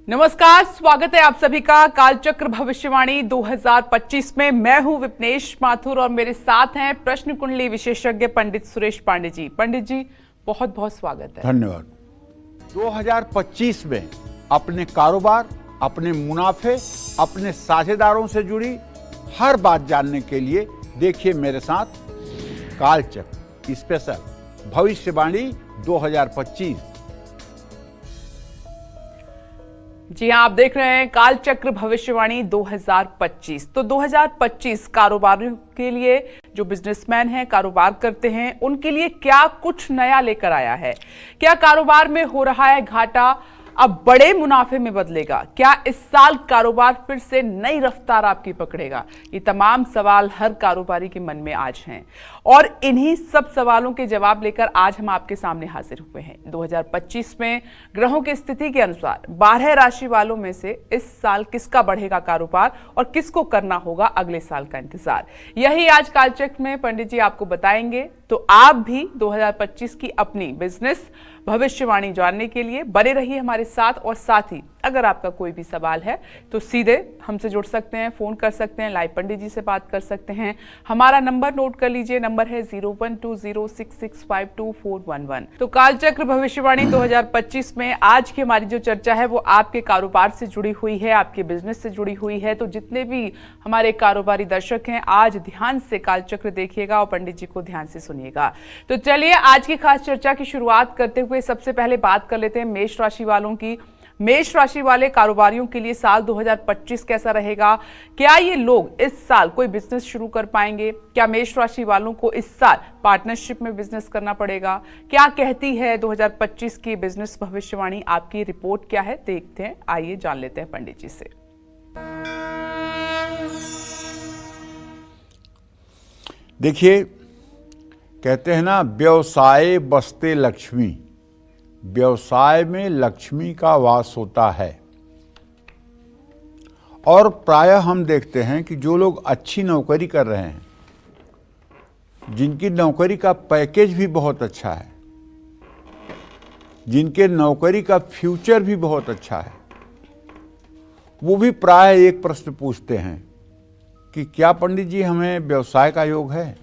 नमस्कार, स्वागत है आप सभी का कालचक्र भविष्यवाणी 2025 में। मैं हूं विपनेश माथुर और मेरे साथ हैं प्रश्न कुंडली विशेषज्ञ पंडित सुरेश पांडे जी। पंडित जी, बहुत बहुत स्वागत है। धन्यवाद। 2025 में अपने कारोबार, अपने मुनाफे, अपने साझेदारों से जुड़ी हर बात जानने के लिए देखिए मेरे साथ कालचक्र स्पेशल भविष्यवाणी 2025। जी हाँ, आप देख रहे हैं कालचक्र भविष्यवाणी 2025। तो 2025 कारोबारियों के लिए, जो बिजनेसमैन हैं, कारोबार करते हैं, उनके लिए क्या कुछ नया लेकर आया है? क्या कारोबार में हो रहा है घाटा अब बड़े मुनाफे में बदलेगा? क्या इस साल कारोबार फिर से नई रफ्तार आपकी पकड़ेगा? ये तमाम सवाल हर कारोबारी के मन में आज हैं और इन्हीं सब सवालों के जवाब लेकर आज हम आपके सामने हाजिर हुए हैं। 2025 में ग्रहों की स्थिति के अनुसार 12 राशि वालों में से इस साल किसका बढ़ेगा कारोबार और किसको करना होगा अगले साल का इंतजार, यही आज कालचक्र में पंडित जी आपको बताएंगे। तो आप भी 2025 की अपनी बिजनेस भविष्यवाणी जानने के लिए बने रहिए हमारे साथ। और साथ ही अगर आपका कोई भी सवाल है तो सीधे हमसे जुड़ सकते हैं, फोन कर सकते हैं, लाइव पंडित जी से बात कर सकते हैं। हमारा नंबर नोट कर लीजिए, नंबर है 012066524111। तो कालचक्र भविष्यवाणी 2025 में आज की हमारी जो चर्चा है वो आपके कारोबार से जुड़ी हुई है, आपके बिजनेस से जुड़ी हुई है। तो जितने भी हमारे कारोबारी दर्शक हैं, आज ध्यान से कालचक्र देखिएगा और पंडित जी को ध्यान से सुनिएगा। तो चलिए आज की खास चर्चा की शुरुआत करते हुए सबसे पहले बात कर लेते हैं मेष राशि वालों की। मेष राशि वाले कारोबारियों के लिए साल 2025 कैसा रहेगा? क्या ये लोग इस साल कोई बिजनेस शुरू कर पाएंगे? क्या मेष राशि वालों को इस साल पार्टनरशिप में बिजनेस करना पड़ेगा? क्या कहती है 2025 की बिजनेस भविष्यवाणी? आपकी रिपोर्ट क्या है, देखते हैं, आइए जान लेते हैं पंडित जी से। देखिए, कहते हैं ना, व्यवसाय बसते लक्ष्मी। व्यवसाय में लक्ष्मी का वास होता है और प्रायः हम देखते हैं कि जो लोग अच्छी नौकरी कर रहे हैं, जिनकी नौकरी का पैकेज भी बहुत अच्छा है, जिनके नौकरी का फ्यूचर भी बहुत अच्छा है, वो भी प्रायः एक प्रश्न पूछते हैं कि क्या पंडित जी हमें व्यवसाय का योग है?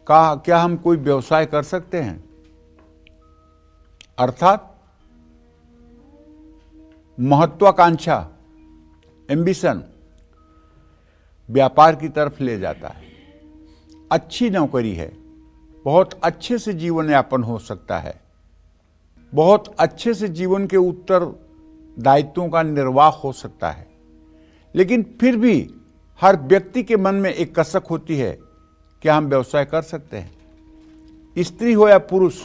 क्या हम कोई व्यवसाय कर सकते हैं? अर्थात महत्वाकांक्षा, एम्बिशन व्यापार की तरफ ले जाता है। अच्छी नौकरी है, बहुत अच्छे से जीवन यापन हो सकता है, बहुत अच्छे से जीवन के उत्तरदायित्वों का निर्वाह हो सकता है, लेकिन फिर भी हर व्यक्ति के मन में एक कसक होती है, क्या हम व्यवसाय कर सकते हैं? स्त्री हो या पुरुष,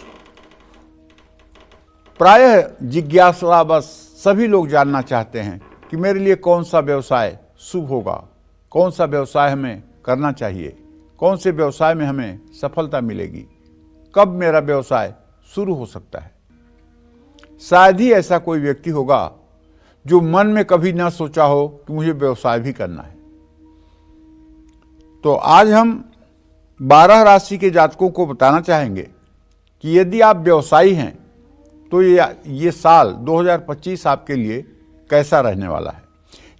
प्रायः जिज्ञासा बस सभी लोग जानना चाहते हैं कि मेरे लिए कौन सा व्यवसाय शुभ होगा, कौन सा व्यवसाय हमें करना चाहिए, कौन से व्यवसाय में हमें सफलता मिलेगी, कब मेरा व्यवसाय शुरू हो सकता है। शायद ही ऐसा कोई व्यक्ति होगा जो मन में कभी ना सोचा हो कि मुझे व्यवसाय भी करना है। तो आज हम 12 राशि के जातकों को बताना चाहेंगे कि यदि आप व्यवसायी हैं तो ये साल 2025 आपके लिए कैसा रहने वाला है।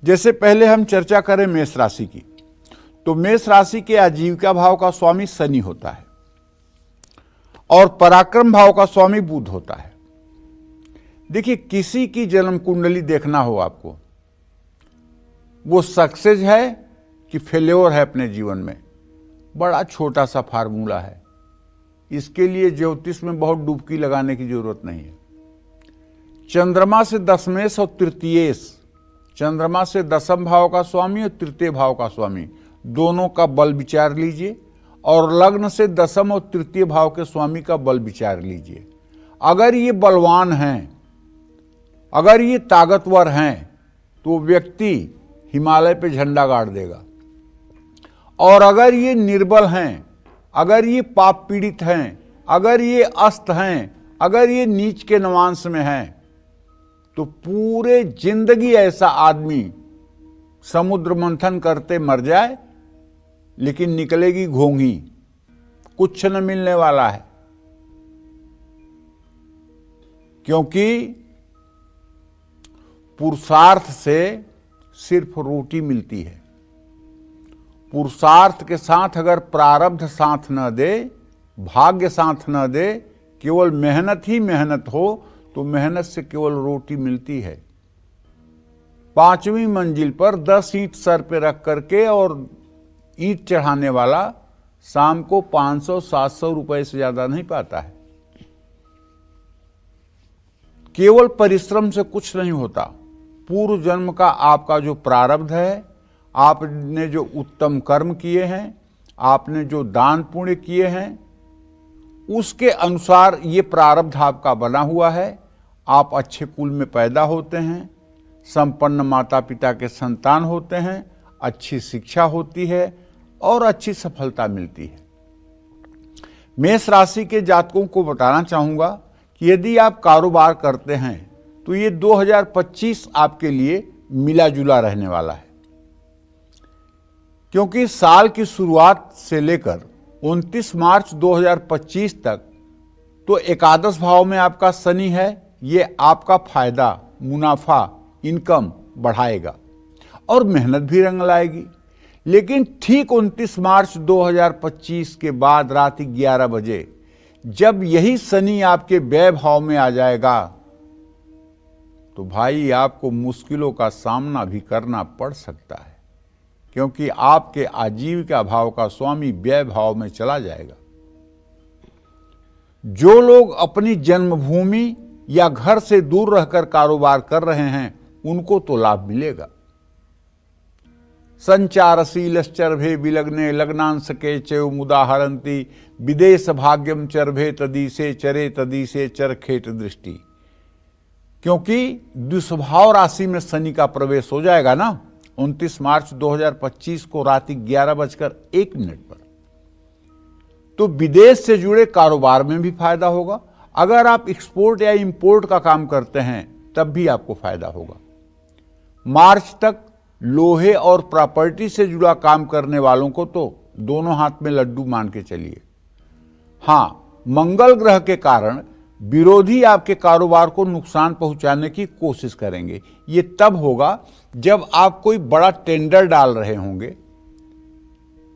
जैसे पहले हम चर्चा करें मेष राशि की, तो मेष राशि के आजीविका भाव का स्वामी शनि होता है और पराक्रम भाव का स्वामी बुध होता है। देखिए, किसी की जन्म कुंडली देखना हो आपको, वो सक्सेस है कि फेल्योर है अपने जीवन में, बड़ा छोटा सा फार्मूला है। इसके लिए ज्योतिष में बहुत डुबकी लगाने की जरूरत नहीं है। चंद्रमा से दशमेश और तृतीयेश, चंद्रमा से दशम भाव का स्वामी और तृतीय भाव का स्वामी, दोनों का बल विचार लीजिए और लग्न से दशम और तृतीय भाव के स्वामी का बल विचार लीजिए। अगर ये बलवान हैं, अगर ये ताकतवर हैं, तो व्यक्ति हिमालय पे झंडा गाड़ देगा। और अगर ये निर्बल हैं, अगर ये पाप पीड़ित हैं, अगर ये अस्त हैं, अगर ये नीच के नवांश में हैं, तो पूरे जिंदगी ऐसा आदमी समुद्र मंथन करते मर जाए, लेकिन निकलेगी घोंघी, कुछ न मिलने वाला है। क्योंकि पुरुषार्थ से सिर्फ रोटी मिलती है। पुरुषार्थ के साथ अगर प्रारब्ध साथ न दे, भाग्य साथ न दे, केवल मेहनत ही मेहनत हो तो मेहनत से केवल रोटी मिलती है। 5वीं मंजिल पर 10 ईंट सर पे रख करके और ईंट चढ़ाने वाला शाम को 500-700 रुपए से ज्यादा नहीं पाता है। केवल परिश्रम से कुछ नहीं होता। पूर्व जन्म का आपका जो प्रारब्ध है, आपने जो उत्तम कर्म किए हैं, आपने जो दान पुण्य किए हैं, उसके अनुसार ये प्रारब्ध आपका बना हुआ है। आप अच्छे कुल में पैदा होते हैं, संपन्न माता पिता के संतान होते हैं, अच्छी शिक्षा होती है और अच्छी सफलता मिलती है। मेष राशि के जातकों को बताना चाहूंगा कि यदि आप कारोबार करते हैं तो ये 2025 आपके लिए मिला जुला रहने वाला है, क्योंकि साल की शुरुआत से लेकर 29 मार्च 2025 तक तो एकादश भाव में आपका शनि है। ये आपका फायदा, मुनाफा, इनकम बढ़ाएगा और मेहनत भी रंग लाएगी। लेकिन ठीक 29 मार्च 2025 के बाद रात 11 बजे जब यही शनि आपके व्यय भाव में आ जाएगा तो भाई आपको मुश्किलों का सामना भी करना पड़ सकता है, क्योंकि आपके आजीविका भाव का स्वामी व्यय भाव में चला जाएगा। जो लोग अपनी जन्मभूमि या घर से दूर रहकर कारोबार कर रहे हैं उनको तो लाभ मिलेगा। संचारशीलश्चर्भे विलग्ने लग्नांशके चैव मुदा हरन्ति विदेश भाग्यम चर्भे तदीसे चरे तदीसे चरखेट दृष्टि। क्योंकि द्विस्वभाव राशि में शनि का प्रवेश हो जाएगा ना 29 मार्च 2025 को रात 11:01 पर, तो विदेश से जुड़े कारोबार में भी फायदा होगा। अगर आप एक्सपोर्ट या इंपोर्ट का काम करते हैं तब भी आपको फायदा होगा। मार्च तक लोहे और प्रॉपर्टी से जुड़ा काम करने वालों को तो दोनों हाथ में लड्डू मान के चलिए। हां, मंगल ग्रह के कारण विरोधी आपके कारोबार को नुकसान पहुंचाने की कोशिश करेंगे। ये तब होगा जब आप कोई बड़ा टेंडर डाल रहे होंगे,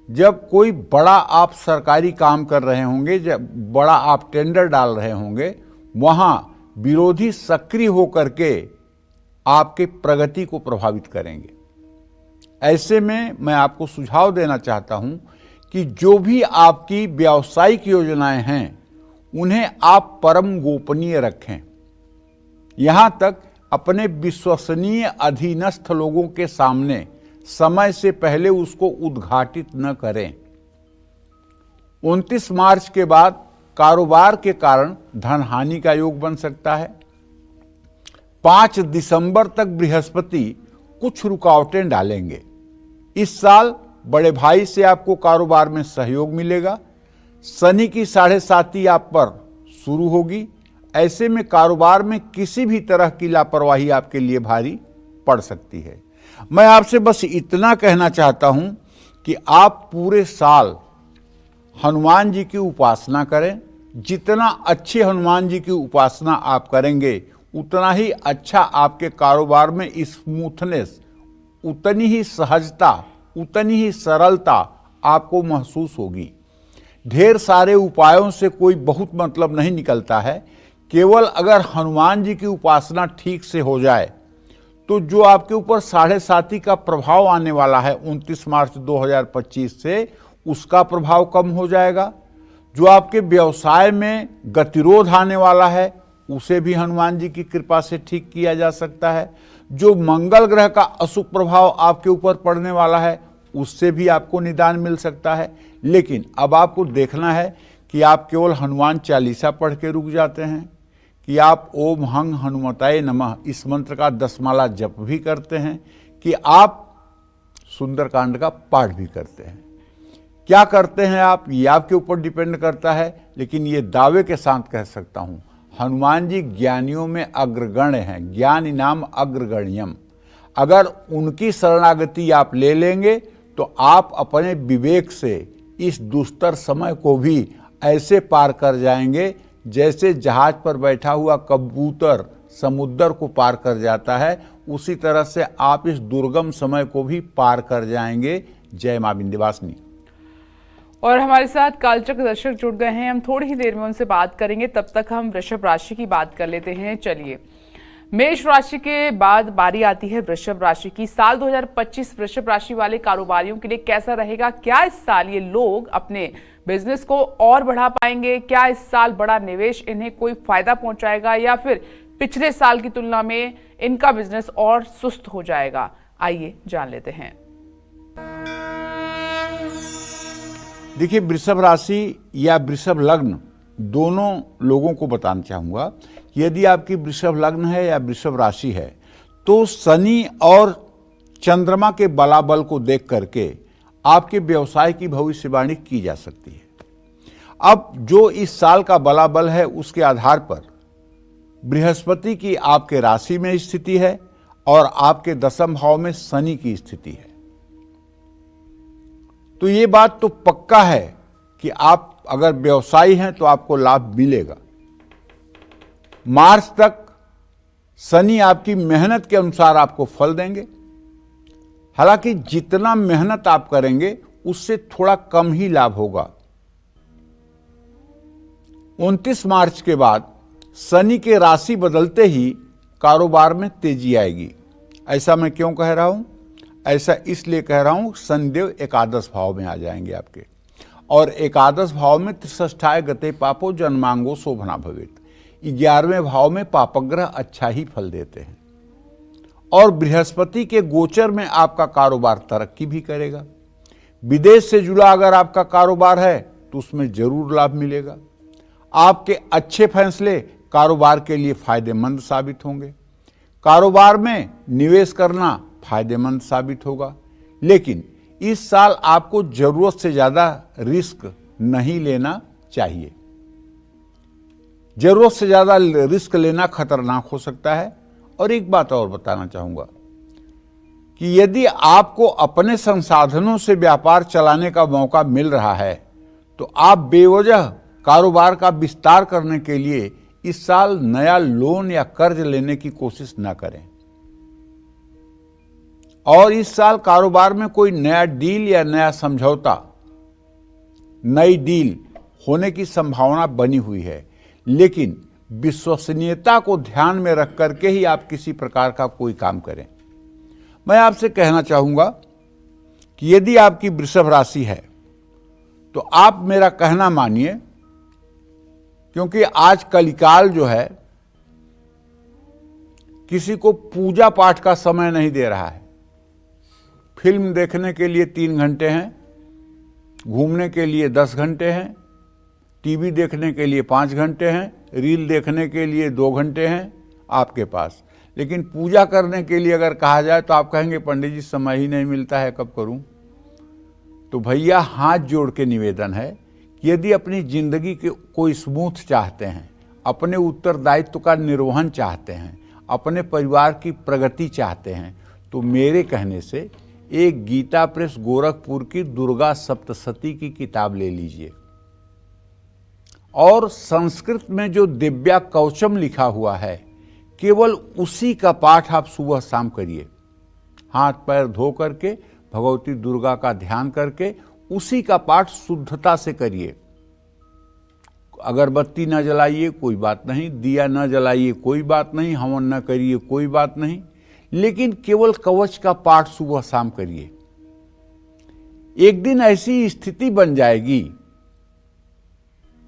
जब कोई बड़ा आप सरकारी काम कर रहे होंगे, जब बड़ा आप टेंडर डाल रहे होंगे, वहां विरोधी सक्रिय होकर के आपके प्रगति को प्रभावित करेंगे। ऐसे में मैं आपको सुझाव देना चाहता हूं कि जो भी आपकी व्यावसायिक योजनाएं हैं उन्हें आप परम गोपनीय रखें। यहां तक अपने विश्वसनीय अधीनस्थ लोगों के सामने समय से पहले उसको उद्घाटित न करें। 29 मार्च के बाद कारोबार के कारण धन हानि का योग बन सकता है। 5 दिसंबर तक बृहस्पति कुछ रुकावटें डालेंगे। इस साल बड़े भाई से आपको कारोबार में सहयोग मिलेगा। शनि की 7.5 आप पर शुरू होगी। ऐसे में कारोबार में किसी भी तरह की लापरवाही आपके लिए भारी पड़ सकती है। मैं आपसे बस इतना कहना चाहता हूं कि आप पूरे साल हनुमान जी की उपासना करें। जितना अच्छे हनुमान जी की उपासना आप करेंगे उतना ही अच्छा आपके कारोबार में स्मूथनेस, उतनी ही सहजता, उतनी ही सरलता आपको महसूस होगी। ढेर सारे उपायों से कोई बहुत मतलब नहीं निकलता है। केवल अगर हनुमान जी की उपासना ठीक से हो जाए तो जो आपके ऊपर 7.5 का प्रभाव आने वाला है 29 मार्च 2025 से, उसका प्रभाव कम हो जाएगा। जो आपके व्यवसाय में गतिरोध आने वाला है उसे भी हनुमान जी की कृपा से ठीक किया जा सकता है। जो मंगल ग्रह का अशुभ प्रभाव आपके ऊपर पड़ने वाला है उससे भी आपको निदान मिल सकता है। लेकिन अब आपको देखना है कि आप केवल हनुमान चालीसा पढ़ के रुक जाते हैं, कि आप ओम हंग हनुमताय नमः इस मंत्र का 10 माला जप भी करते हैं, कि आप सुंदरकांड का पाठ भी करते हैं। क्या करते हैं आप, ये आपके ऊपर डिपेंड करता है। लेकिन ये दावे के साथ कह सकता हूं, हनुमान जी ज्ञानियों में अग्रगण्य हैं, ज्ञान नाम अग्रगण्यम। अगर उनकी शरणागति आप ले लेंगे तो आप अपने विवेक से इस दुस्तर समय को भी ऐसे पार कर जाएंगे जैसे जहाज पर बैठा हुआ कबूतर समुद्र को पार कर जाता है। उसी तरह से आप इस दुर्गम समय को भी पार कर जाएंगे। जय मां विंध्यवासिनी। और हमारे साथ कालचक्र दर्शक जुड़ गए हैं, हम थोड़ी ही देर में उनसे बात करेंगे। तब तक हम वृषभ राशि की बात कर लेते हैं। चलिए, मेष राशि के बाद बारी आती है वृषभ राशि की। साल 2025 वृषभ राशि वाले कारोबारियों के लिए कैसा रहेगा? क्या इस साल ये लोग अपने बिजनेस को और बढ़ा पाएंगे? क्या इस साल बड़ा निवेश इन्हें कोई फायदा पहुंचाएगा, या फिर पिछले साल की तुलना में इनका बिजनेस और सुस्त हो जाएगा? आइए जान लेते हैं। देखिए, वृषभ राशि या वृषभ लग्न दोनों लोगों को बताना चाहूंगा कि यदि आपकी वृषभ लग्न है या वृषभ राशि है तो शनि और चंद्रमा के बलाबल को देख करके आपके व्यवसाय की भविष्यवाणी की जा सकती है। अब जो इस साल का बलाबल है उसके आधार पर बृहस्पति की आपके राशि में स्थिति है और आपके दशम भाव में शनि की स्थिति है। तो ये बात तो पक्का है कि आप अगर व्यवसायी हैं तो आपको लाभ मिलेगा। मार्च तक शनि आपकी मेहनत के अनुसार आपको फल देंगे। हालांकि जितना मेहनत आप करेंगे उससे थोड़ा कम ही लाभ होगा। 29 मार्च के बाद शनि के राशि बदलते ही कारोबार में तेजी आएगी। ऐसा मैं क्यों कह रहा हूं? ऐसा इसलिए कह रहा हूं, शनिदेव एकादश भाव में आ जाएंगे आपके, और एकादश भाव में त्रिषष्ठाय गते पापो जन्मांगो शोभना भवेत। 11वें भाव में पापग्रह अच्छा ही फल देते हैं और बृहस्पति के गोचर में आपका कारोबार तरक्की भी करेगा। विदेश से जुड़ा अगर आपका कारोबार है तो उसमें जरूर लाभ मिलेगा। आपके अच्छे फैसले कारोबार के लिए फायदेमंद साबित होंगे। कारोबार में निवेश करना फायदेमंद साबित होगा, लेकिन इस साल आपको जरूरत से ज्यादा रिस्क नहीं लेना चाहिए। जरूरत से ज्यादा रिस्क लेना खतरनाक हो सकता है। और एक बात और बताना चाहूंगा कि यदि आपको अपने संसाधनों से व्यापार चलाने का मौका मिल रहा है तो आप बेवजह कारोबार का विस्तार करने के लिए इस साल नया लोन या कर्ज लेने की कोशिश न करें। और इस साल कारोबार में कोई नया डील या नया समझौता, नई डील होने की संभावना बनी हुई है, लेकिन विश्वसनीयता को ध्यान में रख करके ही आप किसी प्रकार का कोई काम करें। मैं आपसे कहना चाहूंगा कि यदि आपकी वृषभ राशि है तो आप मेरा कहना मानिए, क्योंकि आज कलिकाल जो है किसी को पूजा पाठ का समय नहीं दे रहा है। फिल्म देखने के लिए 3 घंटे हैं, घूमने के लिए 10 घंटे हैं, टीवी देखने के लिए 5 घंटे हैं, रील देखने के लिए 2 घंटे हैं आपके पास। लेकिन पूजा करने के लिए अगर कहा जाए तो आप कहेंगे पंडित जी समय ही नहीं मिलता है, कब करूं? तो भैया हाथ जोड़ के निवेदन है कि यदि अपनी जिंदगी के कोई स्मूथ चाहते हैं, अपने उत्तरदायित्व का निर्वहन चाहते हैं, अपने परिवार की प्रगति चाहते हैं, तो मेरे कहने से एक गीता प्रेस गोरखपुर की दुर्गा सप्तशती की किताब ले लीजिए और संस्कृत में जो दिव्या कवचम लिखा हुआ है केवल उसी का पाठ आप सुबह शाम करिए। हाथ पैर धो करके भगवती दुर्गा का ध्यान करके उसी का पाठ शुद्धता से करिए। अगरबत्ती न जलाइए कोई बात नहीं, दिया न जलाइए कोई बात नहीं, हवन न करिए कोई बात नहीं, लेकिन केवल कवच का पाठ सुबह शाम करिए। एक दिन ऐसी स्थिति बन जाएगी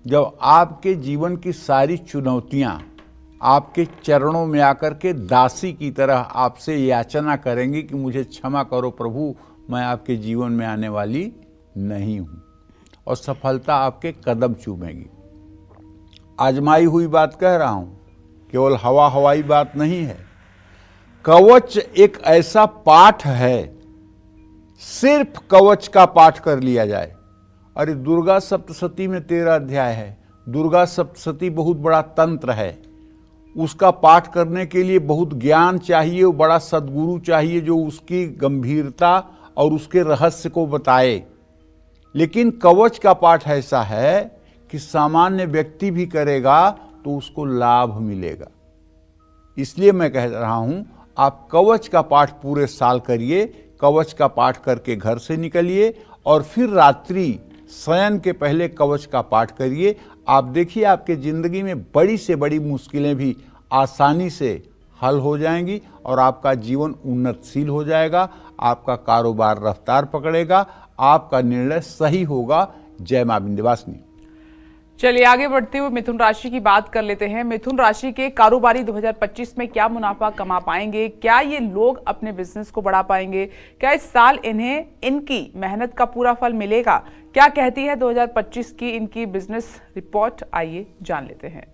जब आपके जीवन की सारी चुनौतियां आपके चरणों में आकर के दासी की तरह आपसे याचना करेंगी कि मुझे क्षमा करो प्रभु, मैं आपके जीवन में आने वाली नहीं हूं, और सफलता आपके कदम चूमेगी। आजमाई हुई बात कह रहा हूं, केवल हवाई बात नहीं है। कवच एक ऐसा पाठ है, सिर्फ कवच का पाठ कर लिया जाए। अरे दुर्गा सप्तशती में 13 अध्याय है। दुर्गा सप्तशती बहुत बड़ा तंत्र है, उसका पाठ करने के लिए बहुत ज्ञान चाहिए, बड़ा सद्गुरु चाहिए जो उसकी गंभीरता और उसके रहस्य को बताए। लेकिन कवच का पाठ ऐसा है कि सामान्य व्यक्ति भी करेगा तो उसको लाभ मिलेगा। इसलिए मैं कह रहा हूं आप कवच का पाठ पूरे साल करिए। कवच का पाठ करके घर से निकलिए और फिर रात्रि शयन के पहले कवच का पाठ करिए। आप देखिए आपके जिंदगी में बड़ी से बड़ी मुश्किलें भी आसानी से हल हो जाएंगी और आपका जीवन उन्नतशील हो जाएगा। आपका कारोबार रफ्तार पकड़ेगा, आपका निर्णय सही होगा। जय मां विंध्यवासिनी। चलिए आगे बढ़ते हुए मिथुन राशि की बात कर लेते हैं। मिथुन राशि के कारोबारी 2025 में क्या मुनाफा कमा पाएंगे? क्या ये लोग अपने बिजनेस को बढ़ा पाएंगे? क्या इस साल इन्हें इनकी मेहनत का पूरा फल मिलेगा? क्या कहती है 2025 की इनकी बिजनेस रिपोर्ट? आइए जान लेते हैं।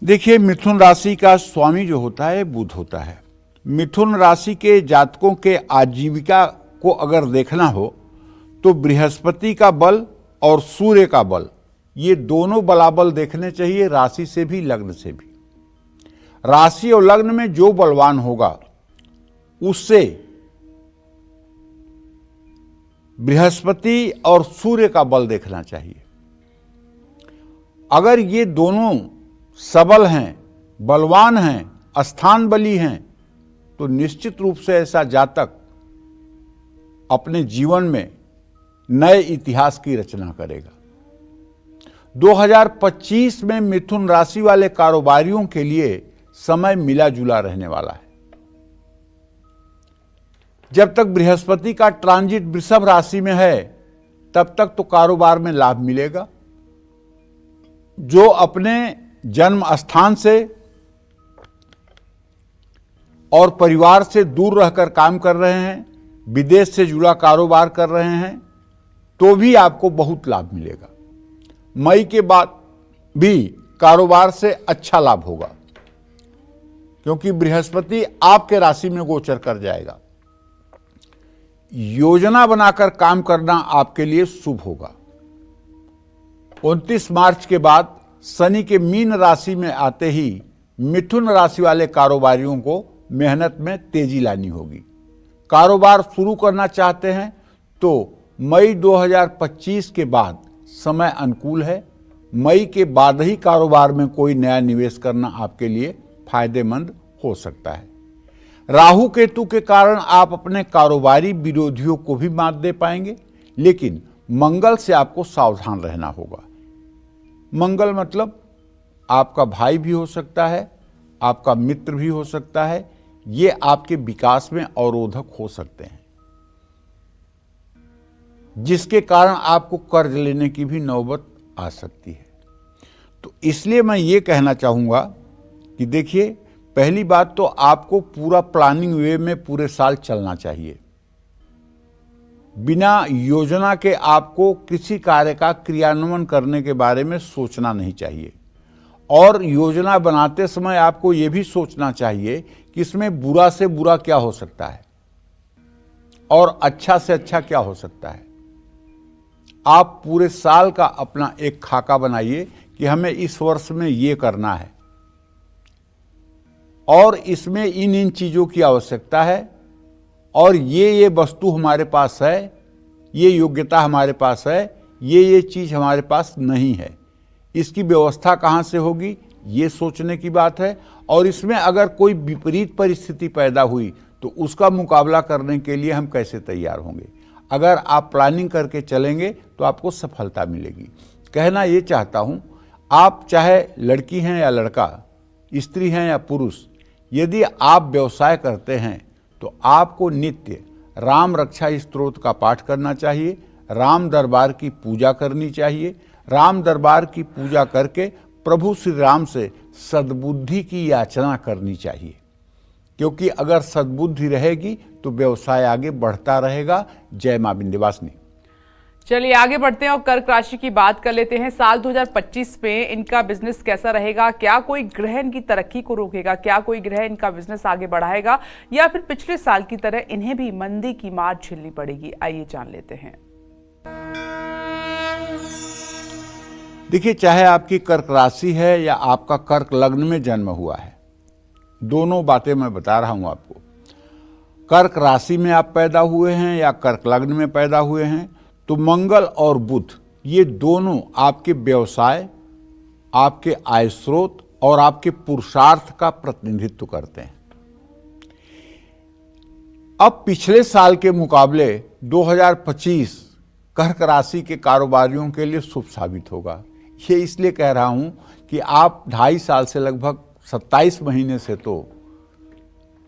देखिए, मिथुन राशि का स्वामी जो होता है बुध होता है। मिथुन राशि के जातकों के आजीविका को अगर देखना हो तो बृहस्पति का बल और सूर्य का बल, ये दोनों बलाबल देखने चाहिए, राशि से भी लग्न से भी। राशि और लग्न में जो बलवान होगा उससे बृहस्पति और सूर्य का बल देखना चाहिए। अगर ये दोनों सबल हैं, बलवान हैं, स्थान बली हैं, तो निश्चित रूप से ऐसा जातक अपने जीवन में नए इतिहास की रचना करेगा। 2025 में मिथुन राशि वाले कारोबारियों के लिए समय मिला जुला रहने वाला है। जब तक बृहस्पति का ट्रांजिट वृषभ राशि में है तब तक तो कारोबार में लाभ मिलेगा। जो अपने जन्म स्थान से और परिवार से दूर रहकर काम कर रहे हैं, विदेश से जुड़ा कारोबार कर रहे हैं, तो भी आपको बहुत लाभ मिलेगा। मई के बाद भी कारोबार से अच्छा लाभ होगा क्योंकि बृहस्पति आपके राशि में गोचर कर जाएगा। योजना बनाकर काम करना आपके लिए शुभ होगा। 29 मार्च के बाद शनि के मीन राशि में आते ही मिथुन राशि वाले कारोबारियों को मेहनत में तेजी लानी होगी। कारोबार शुरू करना चाहते हैं तो मई 2025 के बाद समय अनुकूल है। मई के बाद ही कारोबार में कोई नया निवेश करना आपके लिए फायदेमंद हो सकता है। राहु केतु के कारण आप अपने कारोबारी विरोधियों को भी मात दे पाएंगे, लेकिन मंगल से आपको सावधान रहना होगा। मंगल मतलब आपका भाई भी हो सकता है, आपका मित्र भी हो सकता है। ये आपके विकास में अवरोधक हो सकते हैं, जिसके कारण आपको कर्ज लेने की भी नौबत आ सकती है। तो इसलिए मैं ये कहना चाहूँगा कि देखिए, पहली बात तो आपको पूरा प्लानिंग वे में पूरे साल चलना चाहिए। बिना योजना के आपको किसी कार्य का क्रियान्वयन करने के बारे में सोचना नहीं चाहिए। और योजना बनाते समय आपको ये भी सोचना चाहिए कि इसमें बुरा से बुरा क्या हो सकता है और अच्छा से अच्छा क्या हो सकता है। आप पूरे साल का अपना एक खाका बनाइए कि हमें इस वर्ष में ये करना है और इसमें इन इन चीज़ों की आवश्यकता है और ये वस्तु हमारे पास है, ये योग्यता हमारे पास है, ये चीज़ हमारे पास नहीं है। इसकी व्यवस्था कहाँ से होगी, ये सोचने की बात है। और इसमें अगर कोई विपरीत परिस्थिति पैदा हुई तो उसका मुकाबला करने के लिए हम कैसे तैयार होंगे। अगर आप प्लानिंग करके चलेंगे तो आपको सफलता मिलेगी। कहना ये चाहता हूँ, आप चाहे लड़की हैं या लड़का, स्त्री हैं या पुरुष, यदि आप व्यवसाय करते हैं तो आपको नित्य राम रक्षा स्तोत्र का पाठ करना चाहिए, राम दरबार की पूजा करनी चाहिए। राम दरबार की पूजा करके प्रभु श्री राम से सद्बुद्धि की याचना करनी चाहिए, क्योंकि अगर सद्बुद्धि रहेगी तो व्यवसाय आगे बढ़ता रहेगा। जय मां विंध्यवासिनी। चलिए आगे बढ़ते हैं और कर्क राशि की बात कर लेते हैं। साल 2025 में इनका बिजनेस कैसा रहेगा? क्या कोई ग्रह इनकी तरक्की को रोकेगा? क्या कोई ग्रह इनका बिजनेस आगे बढ़ाएगा या फिर पिछले साल की तरह इन्हें भी मंदी की मार झेलनी पड़ेगी? आइए जान लेते हैं। देखिए, चाहे आपकी कर्क राशि है या आपका कर्क लग्न में जन्म हुआ है, दोनों बातें मैं बता रहा हूं आपको। कर्क राशि में आप पैदा हुए हैं या कर्क लग्न में पैदा हुए हैं तो मंगल और बुध ये दोनों आपके व्यवसाय, आपके आय स्रोत और आपके पुरुषार्थ का प्रतिनिधित्व करते हैं। अब पिछले साल के मुकाबले 2025 कर्क राशि के कारोबारियों के लिए शुभ साबित होगा। ये इसलिए कह रहा हूं कि आप 2.5 साल से लगभग 27 महीने से तो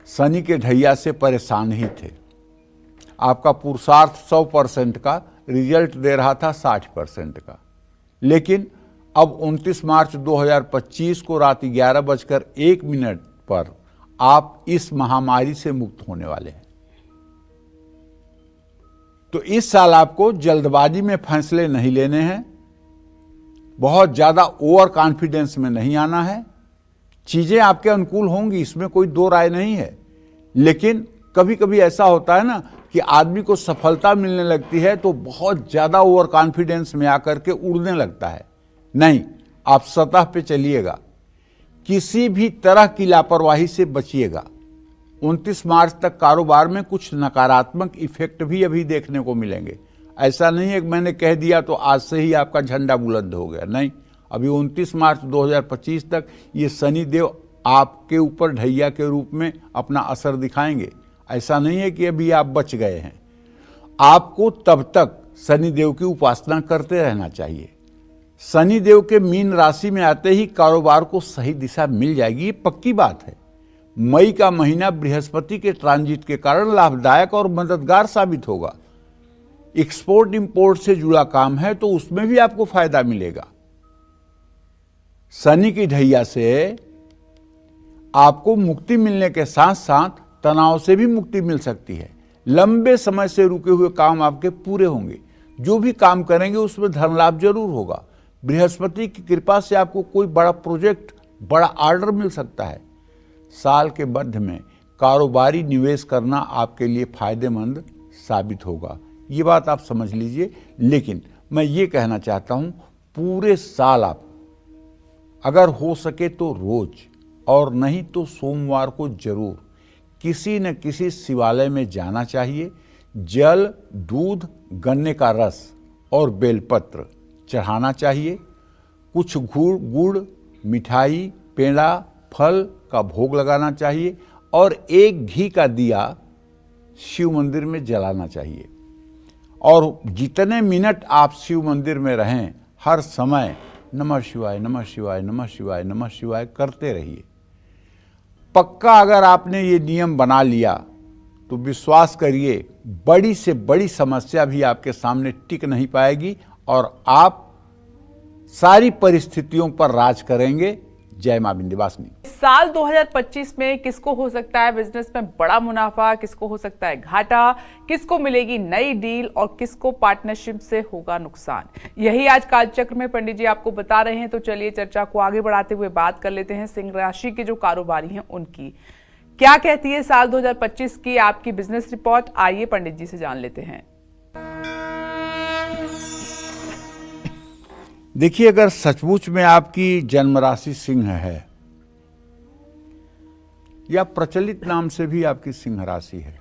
शनि के ढैया से परेशान ही थे। आपका पुरुषार्थ 100% का रिजल्ट दे रहा था 60% का, लेकिन अब 29 मार्च 2025 को रात 11:01 पर आप इस महामारी से मुक्त होने वाले हैं। तो इस साल आपको जल्दबाजी में फैसले नहीं लेने हैं, बहुत ज्यादा ओवर कॉन्फिडेंस में नहीं आना है। चीजें आपके अनुकूल होंगी, इसमें कोई दो राय नहीं है, लेकिन कभी कभी ऐसा होता है ना कि आदमी को सफलता मिलने लगती है तो बहुत ज्यादा ओवर कॉन्फिडेंस में आकर के उड़ने लगता है। नहीं, आप सतह पे चलिएगा, किसी भी तरह की लापरवाही से बचिएगा। 29 मार्च तक कारोबार में कुछ नकारात्मक इफेक्ट भी अभी देखने को मिलेंगे। ऐसा नहीं है कि मैंने कह दिया तो आज से ही आपका झंडा बुलंद हो गया, नहीं। अभी 29 मार्च 2025 तक ये शनिदेव आपके ऊपर ढैया के रूप में अपना असर दिखाएंगे। ऐसा नहीं है कि अभी आप बच गए हैं। आपको तब तक शनिदेव की उपासना करते रहना चाहिए। शनिदेव के मीन राशि में आते ही कारोबार को सही दिशा मिल जाएगी, ये पक्की बात है। मई का महीना बृहस्पति के ट्रांजिट के कारण लाभदायक और मददगार साबित होगा। एक्सपोर्ट इंपोर्ट से जुड़ा काम है तो उसमें भी आपको फायदा मिलेगा। शनि की ढैया से आपको मुक्ति मिलने के साथ साथ तनाव से भी मुक्ति मिल सकती है। लंबे समय से रुके हुए काम आपके पूरे होंगे। जो भी काम करेंगे उसमें धन लाभ जरूर होगा। बृहस्पति की कृपा से आपको कोई बड़ा प्रोजेक्ट, बड़ा ऑर्डर मिल सकता है। साल के मध्य में कारोबारी निवेश करना आपके लिए फायदेमंद साबित होगा, ये बात आप समझ लीजिए। लेकिन मैं ये कहना चाहता हूं, पूरे साल आप अगर हो सके तो रोज और नहीं तो सोमवार को जरूर किसी न किसी शिवालय में जाना चाहिए। जल, दूध, गन्ने का रस और बेलपत्र चढ़ाना चाहिए। कुछ गुड़, मिठाई, पेड़ा, फल का भोग लगाना चाहिए और एक घी का दिया शिव मंदिर में जलाना चाहिए। और जितने मिनट आप शिव मंदिर में रहें, हर समय नमः शिवाय, नमः शिवाय, नमः शिवाय, नमः शिवाय करते रहिए। पक्का अगर आपने ये नियम बना लिया तो विश्वास करिए, बड़ी से बड़ी समस्या भी आपके सामने टिक नहीं पाएगी और आप सारी परिस्थितियों पर राज करेंगे। जय मां विंध्यवासिनी। साल 2025 में किसको हो सकता है बिजनेस में बड़ा मुनाफा, किसको हो सकता है घाटा, किसको मिलेगी नई डील और किसको पार्टनरशिप से होगा नुकसान, यही आज कालचक्र में पंडित जी आपको बता रहे हैं। तो चलिए चर्चा को आगे बढ़ाते हुए बात कर लेते हैं सिंह राशि के जो कारोबारी हैं उनकी। क्या कहती है साल 2025 की आपकी बिजनेस रिपोर्ट, आइए पंडित जी से जान लेते हैं। देखिए, अगर सचमुच में आपकी जन्म राशि सिंह है या प्रचलित नाम से भी आपकी सिंह राशि है,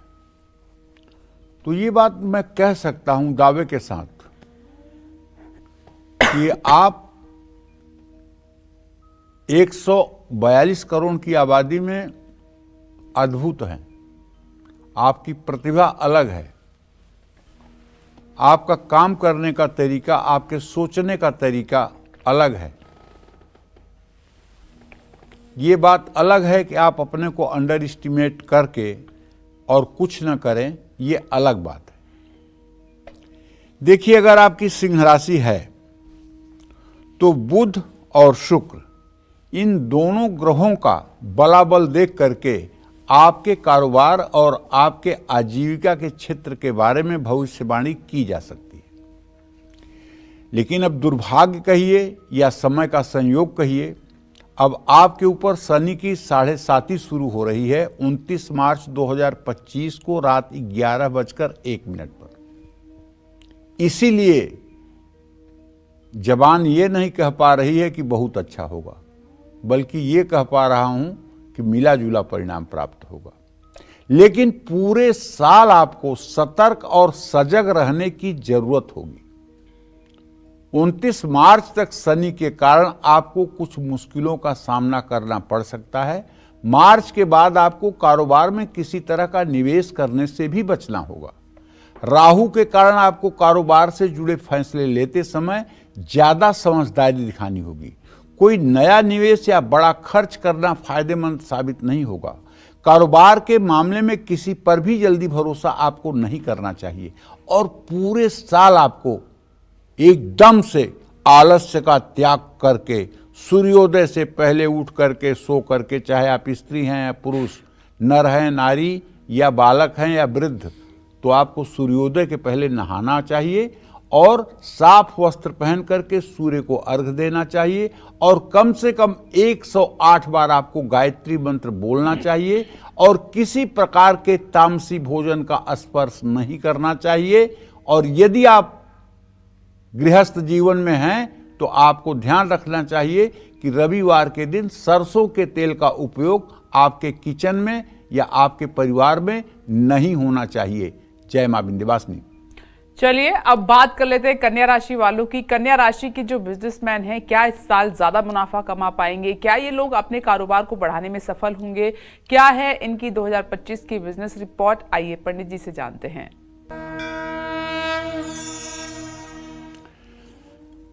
तो ये बात मैं कह सकता हूं दावे के साथ कि आप 142 करोड़ की आबादी में अद्भुत हैं। आपकी प्रतिभा अलग है। आपका काम करने का तरीका, आपके सोचने का तरीका अलग है। ये बात अलग है कि आप अपने को अंडर एस्टिमेट करके और कुछ न करें, ये अलग बात है। देखिए, अगर आपकी सिंह राशि है तो बुध और शुक्र, इन दोनों ग्रहों का बलाबल देख करके आपके कारोबार और आपके आजीविका के क्षेत्र के बारे में भविष्यवाणी की जा सकती है। लेकिन अब दुर्भाग्य कहिए या समय का संयोग कहिए, अब आपके ऊपर शनि की 7:30 शुरू हो रही है 29 मार्च 2025 को रात 11:01 पर। इसीलिए जबान ये नहीं कह पा रही है कि बहुत अच्छा होगा, बल्कि ये कह पा रहा हूं कि मिला जुला परिणाम प्राप्त होगा। लेकिन पूरे साल आपको सतर्क और सजग रहने की जरूरत होगी। 29 मार्च तक शनि के कारण आपको कुछ मुश्किलों का सामना करना पड़ सकता है। मार्च के बाद आपको कारोबार में किसी तरह का निवेश करने से भी बचना होगा। राहु के कारण आपको कारोबार से जुड़े फैसले लेते समय ज्यादा समझदारी दिखानी होगी। कोई नया निवेश या बड़ा खर्च करना फायदेमंद साबित नहीं होगा। कारोबार के मामले में किसी पर भी जल्दी भरोसा आपको नहीं करना चाहिए और पूरे साल आपको एकदम से आलस्य का त्याग करके सूर्योदय से पहले उठ करके सो करके, चाहे आप स्त्री हैं या पुरुष, नर हैं, नारी या बालक हैं या वृद्ध, तो आपको सूर्योदय के पहले नहाना चाहिए और साफ वस्त्र पहन करके सूर्य को अर्घ देना चाहिए और कम से कम 108 बार आपको गायत्री मंत्र बोलना चाहिए और किसी प्रकार के तामसी भोजन का स्पर्श नहीं करना चाहिए। और यदि आप गृहस्थ जीवन में हैं तो आपको ध्यान रखना चाहिए कि रविवार के दिन सरसों के तेल का उपयोग आपके किचन में या आपके परिवार में नहीं होना चाहिए। जय मां विंध्यवासिनी। चलिए अब बात कर लेते हैं कन्या राशि वालों की। कन्या राशि के जो बिजनेसमैन हैं, क्या इस साल ज्यादा मुनाफा कमा पाएंगे? क्या ये लोग अपने कारोबार को बढ़ाने में सफल होंगे? क्या है इनकी 2025 की बिजनेस रिपोर्ट? आइए पंडित जी से जानते हैं।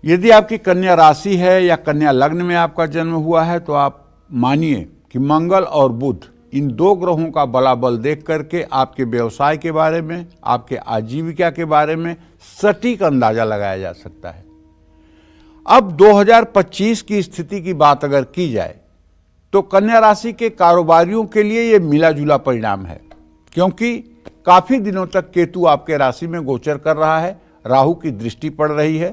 यदि आपकी कन्या राशि है या कन्या लग्न में आपका जन्म हुआ है तो आप मानिए कि मंगल और बुध, इन दो ग्रहों का बलाबल देख करके आपके व्यवसाय के बारे में, आपके आजीविका के बारे में सटीक अंदाजा लगाया जा सकता है। अब 2025 की स्थिति की बात अगर की जाए तो कन्या राशि के कारोबारियों के लिए यह मिला जुला परिणाम है, क्योंकि काफी दिनों तक केतु आपके राशि में गोचर कर रहा है, राहु की दृष्टि पड़ रही है।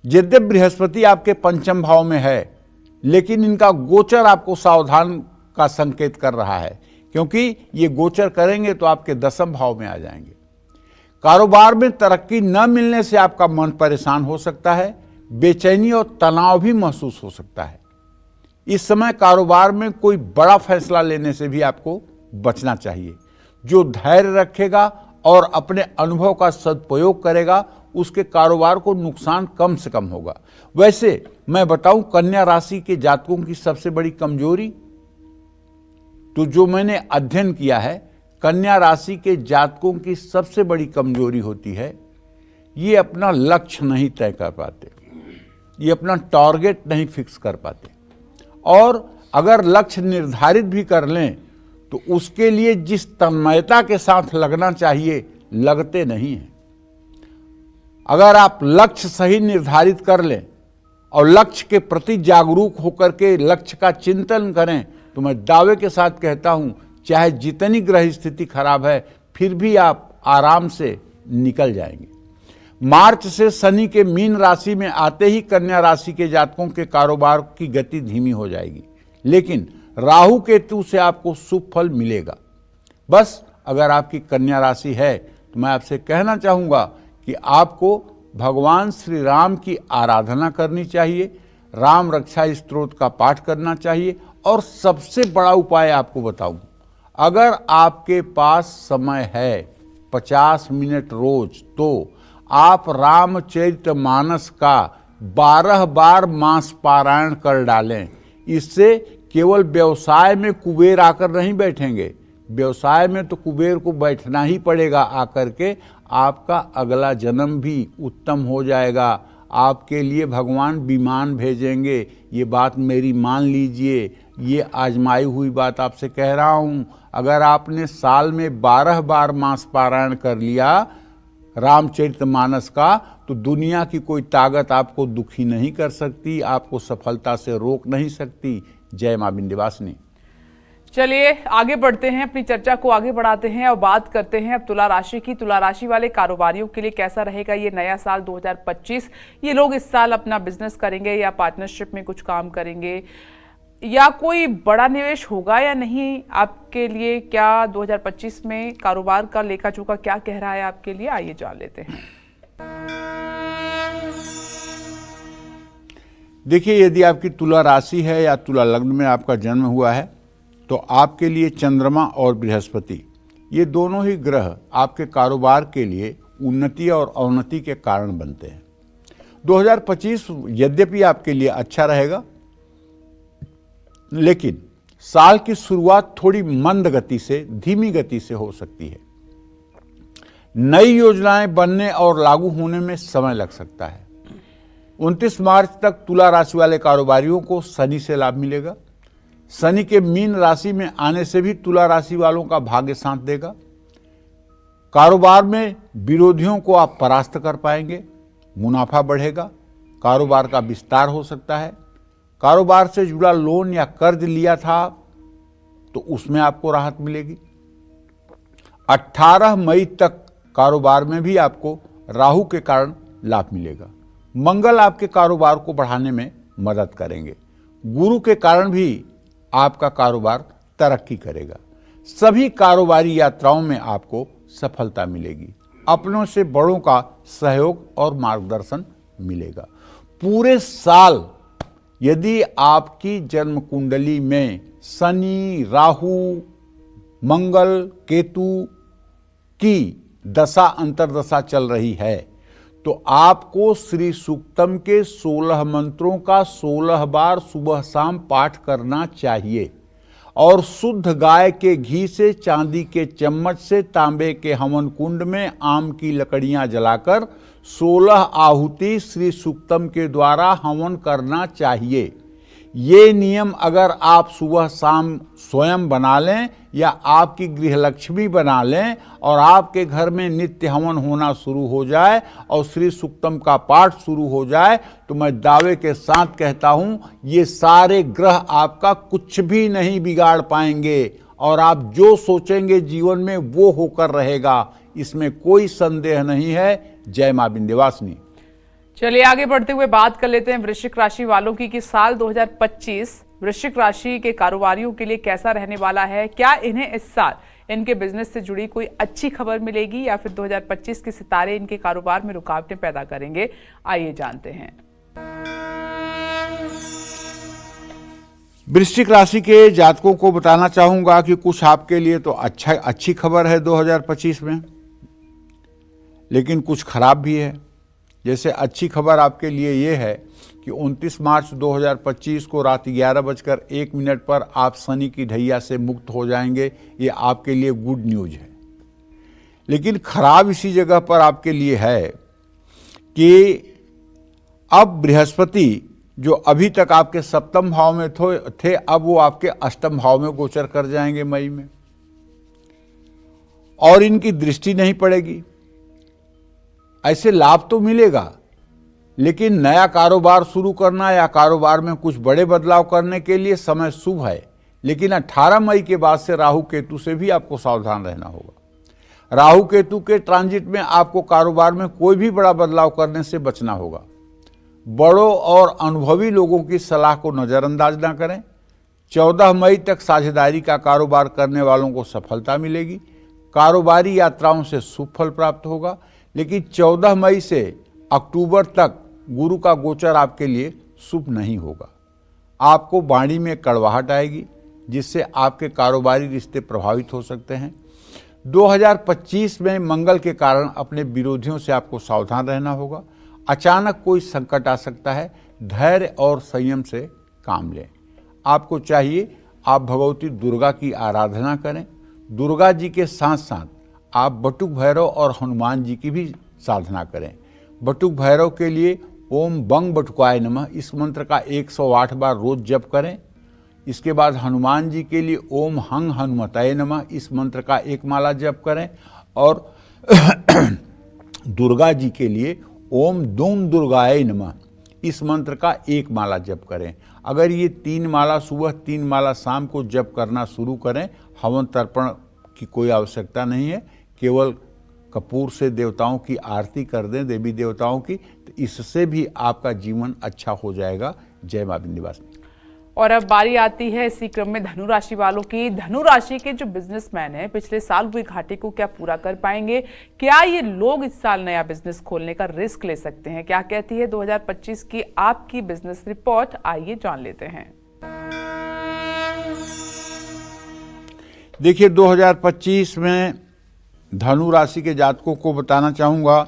यद्यपि बृहस्पति आपके पंचम भाव में है, लेकिन इनका गोचर आपको सावधान का संकेत कर रहा है, क्योंकि ये गोचर करेंगे तो आपके दसम भाव में आ जाएंगे। कारोबार में तरक्की न मिलने से आपका मन परेशान हो सकता है, बेचैनी और तनाव भी महसूस हो सकता है। इस समय कारोबार में कोई बड़ा फैसला लेने से भी आपको बचना चाहिए। जो धैर्य रखेगा और अपने अनुभव का सदुपयोग करेगा, उसके कारोबार को नुकसान कम से कम होगा। वैसे मैं बताऊं कन्या राशि के जातकों की सबसे बड़ी कमजोरी, तो जो मैंने अध्ययन किया है, कन्या राशि के जातकों की सबसे बड़ी कमजोरी होती है, ये अपना लक्ष्य नहीं तय कर पाते, ये अपना टारगेट नहीं फिक्स कर पाते, और अगर लक्ष्य निर्धारित भी कर लें तो उसके लिए जिस तन्मयता के साथ लगना चाहिए लगते नहीं हैं। अगर आप लक्ष्य सही निर्धारित कर लें और लक्ष्य के प्रति जागरूक होकर के लक्ष्य का चिंतन करें तो मैं दावे के साथ कहता हूं, चाहे जितनी ग्रह स्थिति खराब है फिर भी आप आराम से निकल जाएंगे। मार्च से शनि के मीन राशि में आते ही कन्या राशि के जातकों के कारोबार की गति धीमी हो जाएगी, लेकिन राहु केतु से आपको शुभ फल मिलेगा। बस अगर आपकी कन्या राशि है तो मैं आपसे कहना चाहूंगा कि आपको भगवान श्री राम की आराधना करनी चाहिए, राम रक्षा स्तोत्र का पाठ करना चाहिए, और सबसे बड़ा उपाय आपको बताऊं, अगर आपके पास समय है 50 मिनट रोज, तो आप रामचरितमानस का 12 बार मास पारायण कर डालें। इससे केवल व्यवसाय में कुबेर आकर नहीं बैठेंगे, व्यवसाय में तो कुबेर को बैठना ही पड़ेगा आकर के, आपका अगला जन्म भी उत्तम हो जाएगा। आपके लिए भगवान विमान भेजेंगे, ये बात मेरी मान लीजिए, ये आजमाई हुई बात आपसे कह रहा हूँ। अगर आपने साल में 12 बार मास पारायण कर लिया रामचरितमानस का, तो दुनिया की कोई ताकत आपको दुखी नहीं कर सकती, आपको सफलता से रोक नहीं सकती। जय मां विंध्यवासिनी। चलिए आगे बढ़ते हैं, अपनी चर्चा को आगे बढ़ाते हैं और बात करते हैं अब तुला राशि की। तुला राशि वाले कारोबारियों के लिए कैसा रहेगा ये नया साल 2025? ये लोग इस साल अपना बिजनेस करेंगे या पार्टनरशिप में कुछ काम करेंगे, या कोई बड़ा निवेश होगा या नहीं आपके लिए? क्या 2025 में कारोबार का लेखा जोखा क्या कह रहा है आपके लिए? आइए जान लेते हैं। देखिए, यदि आपकी तुला राशि है या तुला लग्न में आपका जन्म हुआ है तो आपके लिए चंद्रमा और बृहस्पति, ये दोनों ही ग्रह आपके कारोबार के लिए उन्नति और अवनति के कारण बनते हैं। 2025 यद्यपि आपके लिए अच्छा रहेगा, लेकिन साल की शुरुआत थोड़ी मंद गति से, धीमी गति से हो सकती है। नई योजनाएं बनने और लागू होने में समय लग सकता है। 29 मार्च तक तुला राशि वाले कारोबारियों को शनि से लाभ मिलेगा। शनि के मीन राशि में आने से भी तुला राशि वालों का भाग्य साथ देगा। कारोबार में विरोधियों को आप परास्त कर पाएंगे, मुनाफा बढ़ेगा, कारोबार का विस्तार हो सकता है। कारोबार से जुड़ा लोन या कर्ज लिया था तो उसमें आपको राहत मिलेगी। 18 मई तक कारोबार में भी आपको राहु के कारण लाभ मिलेगा। मंगल आपके कारोबार को बढ़ाने में मदद करेंगे। गुरु के कारण भी आपका कारोबार तरक्की करेगा। सभी कारोबारी यात्राओं में आपको सफलता मिलेगी। अपनों से बड़ों का सहयोग और मार्गदर्शन मिलेगा। पूरे साल यदि आपकी जन्म कुंडली में शनि, राहु, मंगल, केतु की दशा अंतर्दशा चल रही है तो आपको श्री सूक्तम के 16 मंत्रों का 16 बार सुबह शाम पाठ करना चाहिए और शुद्ध गाय के घी से, चांदी के चम्मच से, तांबे के हवन कुंड में आम की लकड़ियां जलाकर 16 आहुति श्री सूक्तम के द्वारा हवन करना चाहिए। ये नियम अगर आप सुबह शाम स्वयं बना लें या आपकी गृहलक्ष्मी बना लें और आपके घर में नित्य हवन होना शुरू हो जाए और श्री सूक्तम का पाठ शुरू हो जाए तो मैं दावे के साथ कहता हूं ये सारे ग्रह आपका कुछ भी नहीं बिगाड़ पाएंगे और आप जो सोचेंगे जीवन में वो होकर रहेगा, इसमें कोई संदेह नहीं है। जय मां विंध्यवासिनी। चलिए आगे बढ़ते हुए बात कर लेते हैं वृश्चिक राशि वालों की कि साल 2025 वृश्चिक राशि के कारोबारियों के लिए कैसा रहने वाला है। क्या इन्हें इस साल इनके बिजनेस से जुड़ी कोई अच्छी खबर मिलेगी या फिर 2025 के सितारे इनके कारोबार में रुकावटें पैदा करेंगे। आइए जानते हैं। वृश्चिक राशि के जातकों को बताना चाहूंगा कि कुछ आपके लिए तो अच्छी खबर है 2025 में, लेकिन कुछ खराब भी है। जैसे अच्छी खबर आपके लिए ये है कि 29 मार्च 2025 को रात 11:01 पर आप शनि की ढैया से मुक्त हो जाएंगे। ये आपके लिए गुड न्यूज है। लेकिन खराब इसी जगह पर आपके लिए है कि अब बृहस्पति जो अभी तक आपके सप्तम भाव में थे अब वो आपके अष्टम भाव में गोचर कर जाएंगे मई में और इनकी दृष्टि नहीं पड़ेगी। ऐसे लाभ तो मिलेगा, लेकिन नया कारोबार शुरू करना या कारोबार में कुछ बड़े बदलाव करने के लिए समय शुभ है। लेकिन 18 मई के बाद से राहु केतु से भी आपको सावधान रहना होगा। राहु केतु के ट्रांजिट में आपको कारोबार में कोई भी बड़ा बदलाव करने से बचना होगा। बड़ों और अनुभवी लोगों की सलाह को नजरअंदाज ना करें। 14 मई तक साझेदारी का कारोबार करने वालों को सफलता मिलेगी। कारोबारी यात्राओं से शुभ फल प्राप्त होगा। लेकिन 14 मई से अक्टूबर तक गुरु का गोचर आपके लिए शुभ नहीं होगा। आपको वाणी में कड़वाहट आएगी जिससे आपके कारोबारी रिश्ते प्रभावित हो सकते हैं। 2025 में मंगल के कारण अपने विरोधियों से आपको सावधान रहना होगा। अचानक कोई संकट आ सकता है। धैर्य और संयम से काम लें। आपको चाहिए आप भगवती दुर्गा की आराधना करें। दुर्गा जी के साथ साथ आप बटुक भैरव और हनुमान जी की भी साधना करें। बटुक भैरव के लिए ओम बंग बटुकाय नमः इस मंत्र का 108 बार रोज जप करें। इसके बाद हनुमान जी के लिए ओम हंग हनुमताय नमः इस मंत्र का एक माला जप करें और दुर्गा जी के लिए ओम दूम दुर्गाय नमः इस मंत्र का एक माला जप करें। अगर ये 3 माला सुबह 3 माला शाम को जप करना शुरू करें, हवन तर्पण की कोई आवश्यकता नहीं है, केवल कपूर से देवताओं की आरती कर दें, देवी देवताओं की, तो इससे भी आपका जीवन अच्छा हो जाएगा। जय मां विंध्यवासिनी। और अब बारी आती है इसी क्रम में धनु राशि वालों की। धनु राशि के जो बिजनेसमैन हैं पिछले साल हुई घाटे को क्या पूरा कर पाएंगे? क्या ये लोग इस साल नया बिजनेस खोलने का रिस्क ले सकते हैं? क्या कहती है 2025 की आपकी बिजनेस रिपोर्ट? आइए जान लेते हैं। देखिए 2025 में धनु राशि के जातकों को बताना चाहूंगा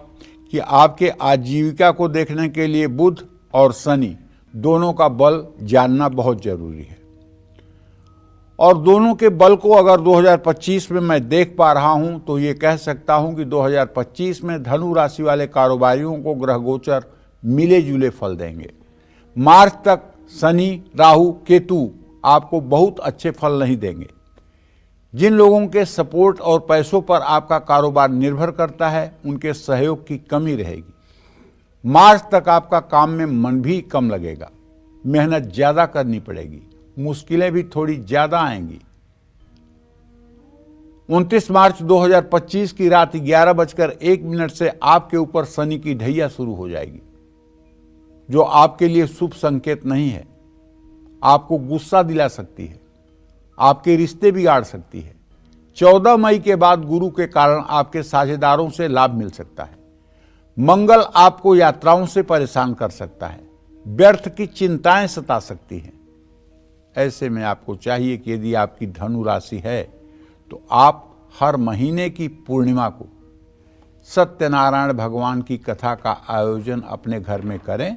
कि आपके आजीविका को देखने के लिए बुध और शनि दोनों का बल जानना बहुत जरूरी है। और दोनों के बल को अगर 2025 में मैं देख पा रहा हूं तो ये कह सकता हूं कि 2025 में धनु राशि वाले कारोबारियों को ग्रह गोचर मिले जुले फल देंगे। मार्च तक शनि, राहु, केतु आपको बहुत अच्छे फल नहीं देंगे। जिन लोगों के सपोर्ट और पैसों पर आपका कारोबार निर्भर करता है उनके सहयोग की कमी रहेगी। मार्च तक आपका काम में मन भी कम लगेगा, मेहनत ज्यादा करनी पड़ेगी, मुश्किलें भी थोड़ी ज्यादा आएंगी। 29 मार्च 2025 की रात 11:01 से आपके ऊपर शनि की ढैया शुरू हो जाएगी, जो आपके लिए शुभ संकेत नहीं है। आपको गुस्सा दिला सकती है, आपके रिश्ते बिगाड़ सकती है। 14 मई के बाद गुरु के कारण आपके साझेदारों से लाभ मिल सकता है। मंगल आपको यात्राओं से परेशान कर सकता है, व्यर्थ की चिंताएं सता सकती हैं। ऐसे में आपको चाहिए कि यदि आपकी धनु राशि है तो आप हर महीने की पूर्णिमा को सत्यनारायण भगवान की कथा का आयोजन अपने घर में करें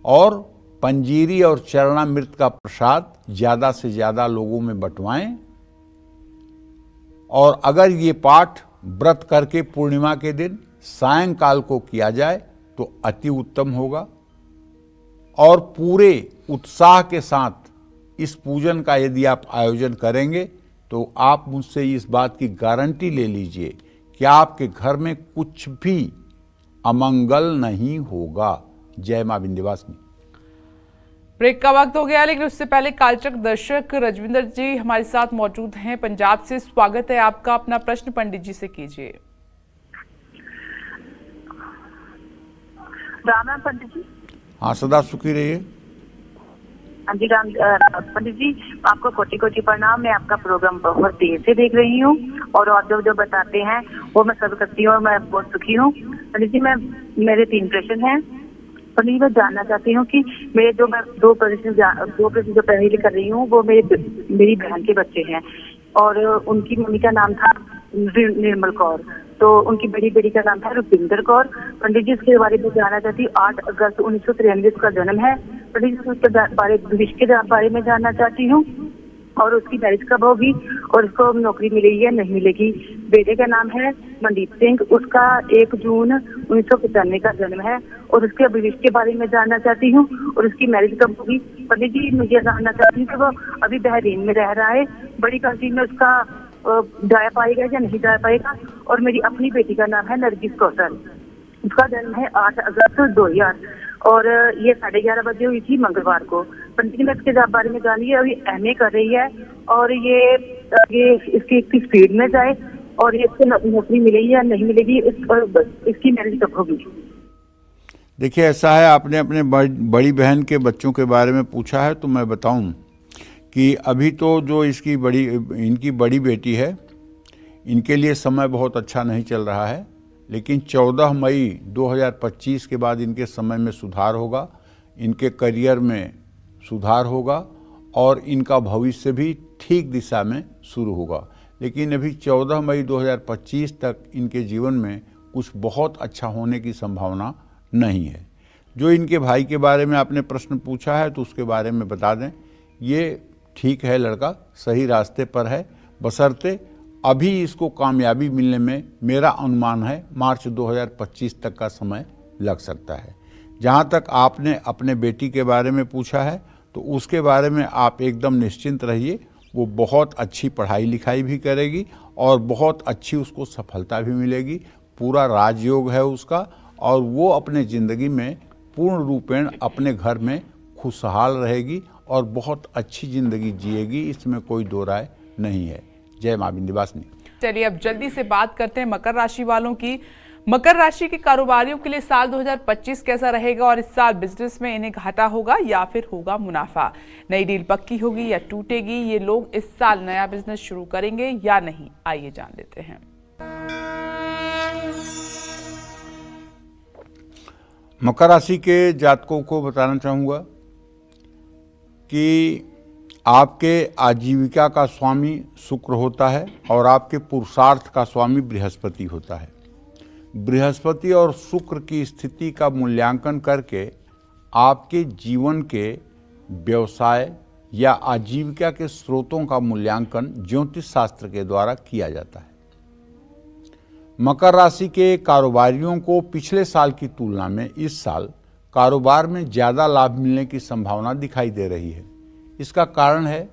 और पंजीरी और चरणामृत का प्रसाद ज्यादा से ज्यादा लोगों में बंटवाएं। और अगर ये पाठ व्रत करके पूर्णिमा के दिन सायंकाल को किया जाए तो अति उत्तम होगा। और पूरे उत्साह के साथ इस पूजन का यदि आप आयोजन करेंगे तो आप मुझसे इस बात की गारंटी ले लीजिए कि आपके घर में कुछ भी अमंगल नहीं होगा। जय मां विंध्यवासिनी। ब्रेक का वक्त हो गया, लेकिन उससे पहले कालचक्र दर्शक रजविंदर जी हमारे साथ मौजूद हैं पंजाब से। स्वागत है आपका। अपना प्रश्न पंडित जी से कीजिए। राम राम पंडित जी। हाँ, सदा सुखी रहिए। हाँ जी राम पंडित जी, आपको कोटि कोटि प्रणाम। मैं आपका प्रोग्राम बहुत देर से देख रही हूँ और आप जो बताते हैं वो मैं सब करती हूँ और मैं बहुत सुखी हूँ। पंडित जी, मेरे 3 प्रश्न हैं। पंडित जी, मैं जानना चाहती हूँ कि मेरे मैं दो प्रश्न जो पहले कर रही हूँ वो मेरी बहन के बच्चे हैं और उनकी मम्मी का नाम था निर्मल कौर, तो उनकी बड़ी बेटी का नाम था रुपिंदर कौर। पंडित जी, उसके बारे में जानना चाहती हूँ। 8 अगस्त 1993 का जन्म है। पंडित जी, उसके भविष्य के बारे में जानना चाहती हूँ और उसकी मैरिज कब होगी और उसको नौकरी मिलेगी या नहीं मिलेगी। बेटे का नाम है मनदीप सिंह, उसका 1 जून 1995 का जन्म है और उसके भविष्य के बारे में जानना चाहती हूँ और उसकी मैरिज कब होगी। पंडित जी, मुझे जानना चाहती हूँ कि वो अभी बहरीन में रह रहा है, बड़ी कंट्री में उसका जाया पाएगा या नहीं जाया पाएगा। और मेरी अपनी बेटी का नाम है नरगिस कौशल, उसका जन्म है 8 अगस्त 2000 और ये 11:30 बजे हुई थी मंगलवार को। पंडित जी, मैं इसके बारे में जानी है, अभी MA कर रही है और ये इसकी किस फील्ड में जाए और ये इसको नौकरी मिलेगी या नहीं मिलेगी, इसकी मैरिज कब होगी। देखिए, ऐसा है, आपने अपने बड़ी बहन के बच्चों के बारे में पूछा है तो मैं बताऊं कि अभी तो जो इनकी बड़ी बेटी है, इनके लिए समय बहुत अच्छा नहीं चल रहा है, लेकिन 14 मई 2025 के बाद इनके समय में सुधार होगा, इनके करियर में सुधार होगा और इनका भविष्य भी ठीक दिशा में शुरू होगा। लेकिन अभी 14 मई 2025 तक इनके जीवन में कुछ बहुत अच्छा होने की संभावना नहीं है। जो इनके भाई के बारे में आपने प्रश्न पूछा है तो उसके बारे में बता दें, ये ठीक है, लड़का सही रास्ते पर है, बशर्ते अभी इसको कामयाबी मिलने में मेरा अनुमान है मार्च 2025 तक का समय लग सकता है। जहाँ तक आपने अपने बेटी के बारे में पूछा है तो उसके बारे में आप एकदम निश्चिंत रहिए, वो बहुत अच्छी पढ़ाई लिखाई भी करेगी और बहुत अच्छी उसको सफलता भी मिलेगी। पूरा राजयोग है उसका और वो अपने ज़िंदगी में पूर्ण रूपेण अपने घर में खुशहाल रहेगी और बहुत अच्छी ज़िंदगी जिएगी, इसमें कोई दो राय नहीं है। जय मां विंध्यवासिनी। चलिए अब जल्दी से बात करते हैं मकर राशि वालों की। मकर राशि के कारोबारियों के लिए साल 2025 कैसा रहेगा और इस साल बिजनेस में इन्हें घाटा होगा या फिर होगा मुनाफा। नई डील पक्की होगी या टूटेगी, ये लोग इस साल नया बिजनेस शुरू करेंगे या नहीं, आइए जान लेते हैं। मकर राशि के जातकों को बताना चाहूँगा कि आपके आजीविका का स्वामी शुक्र होता है और आपके पुरुषार्थ का स्वामी बृहस्पति होता है। बृहस्पति और शुक्र की स्थिति का मूल्यांकन करके आपके जीवन के व्यवसाय या आजीविका के स्रोतों का मूल्यांकन ज्योतिष शास्त्र के द्वारा किया जाता है। मकर राशि के कारोबारियों को पिछले साल की तुलना में इस साल कारोबार में ज़्यादा लाभ मिलने की संभावना दिखाई दे रही है। इसका कारण है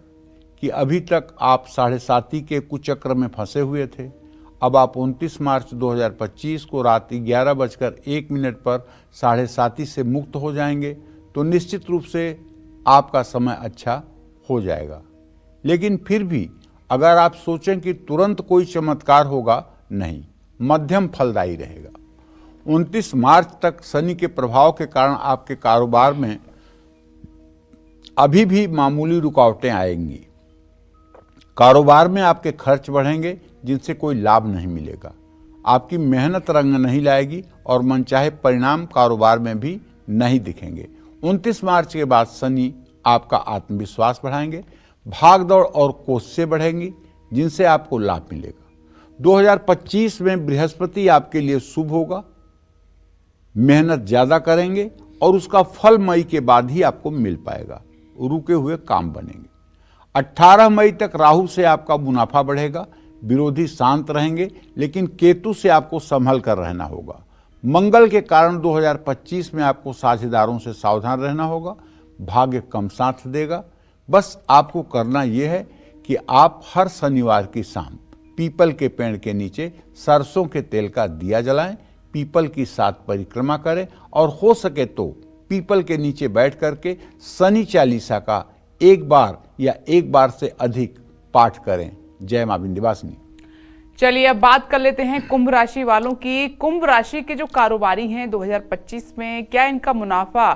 कि अभी तक आप 7.5 के कुचक्र में फंसे हुए थे। अब आप 29 मार्च 2025 को रात 11:01 पर 7.5 से मुक्त हो जाएंगे, तो निश्चित रूप से आपका समय अच्छा हो जाएगा। लेकिन फिर भी अगर आप सोचें कि तुरंत कोई चमत्कार होगा, नहीं, मध्यम फलदायी रहेगा। 29 मार्च तक शनि के प्रभाव के कारण आपके कारोबार में अभी भी मामूली रुकावटें आएंगी। कारोबार में आपके खर्च बढ़ेंगे जिनसे कोई लाभ नहीं मिलेगा। आपकी मेहनत रंग नहीं लाएगी और मनचाहे परिणाम कारोबार में भी नहीं दिखेंगे। 29 मार्च के बाद शनि आपका आत्मविश्वास बढ़ाएंगे, भागदौड़ और कोशिशें बढ़ेंगी जिनसे आपको लाभ मिलेगा। 2025 में बृहस्पति आपके लिए शुभ होगा। मेहनत ज़्यादा करेंगे और उसका फल मई के बाद ही आपको मिल पाएगा। रुके हुए काम बनेंगे। 18 मई तक राहु से आपका मुनाफा बढ़ेगा। विरोधी शांत रहेंगे, लेकिन केतु से आपको संभल कर रहना होगा। मंगल के कारण 2025 में आपको साझेदारों से सावधान रहना होगा। भाग्य कम साथ देगा। बस आपको करना यह है कि आप हर शनिवार की शाम पीपल के पेड़ के नीचे सरसों के तेल का दिया जलाएं, पीपल की 7 परिक्रमा करें और हो सके तो पीपल के नीचे बैठ करके शनि चालीसा का एक बार या एक बार से अधिक पाठ करें। जय मां विंध्यवासिनी। चलिए अब बात कर लेते हैं कुंभ राशि वालों की। कुंभ राशि के जो कारोबारी हैं 2025 में क्या इनका मुनाफा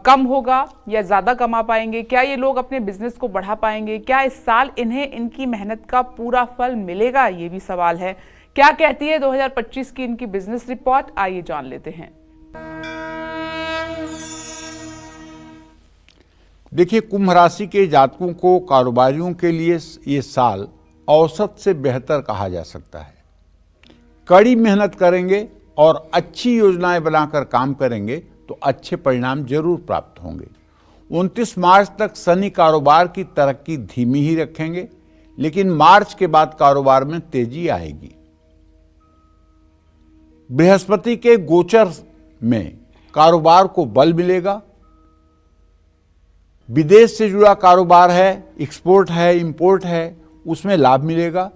कम होगा या ज्यादा कमा पाएंगे? क्या ये लोग अपने बिजनेस को बढ़ा पाएंगे? क्या इस साल इन्हें इनकी मेहनत का पूरा फल मिलेगा? ये भी सवाल है। क्या कहती है 2025 की इनकी बिजनेस रिपोर्ट, आइए जान लेते हैं। देखिए, कुंभ राशि के जातकों को कारोबारियों के लिए ये साल औसत से बेहतर कहा जा सकता है। कड़ी मेहनत करेंगे और अच्छी योजनाएं बनाकर काम करेंगे तो अच्छे परिणाम जरूर प्राप्त होंगे। 29 मार्च तक शनि कारोबार की तरक्की धीमी ही रखेंगे, लेकिन मार्च के बाद कारोबार में तेजी आएगी। बृहस्पति के गोचर में कारोबार को बल मिलेगा। विदेश से जुड़ा कारोबार है, एक्सपोर्ट है, इंपोर्ट है, उसमें लाभ मिलेगा।